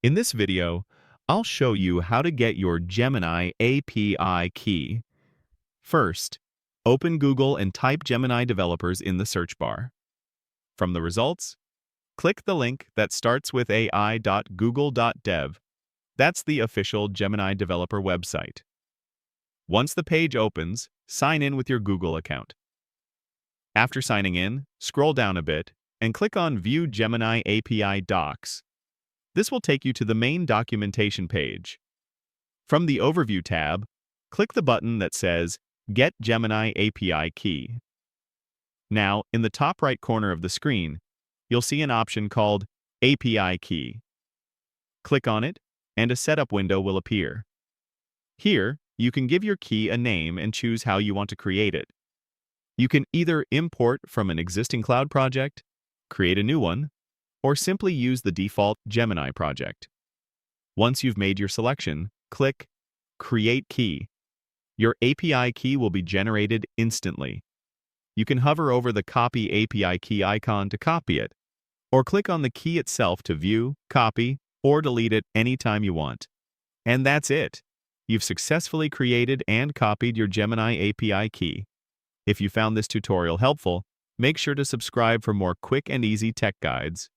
In this video, I'll show you how to get your Gemini API key. First, open Google and type Gemini developers in the search bar. From the results, click the link that starts with ai.google.dev. That's the official Gemini developer website. Once the page opens, sign in with your Google account. After signing in, scroll down a bit and click on View Gemini API Docs. This will take you to the main documentation page. From the Overview tab, click the button that says Get Gemini API Key. Now, in the top right corner of the screen, you'll see an option called API Key. Click on it, and a setup window will appear. Here, you can give your key a name and choose how you want to create it. You can either import from an existing cloud project, create a new one, or simply use the default Gemini project. Once you've made your selection, click Create Key. Your API key will be generated instantly. You can hover over the Copy API Key icon to copy it, or click on the key itself to view, copy, or delete it anytime you want. And that's it. You've successfully created and copied your Gemini API key. If you found this tutorial helpful, make sure to subscribe for more quick and easy tech guides.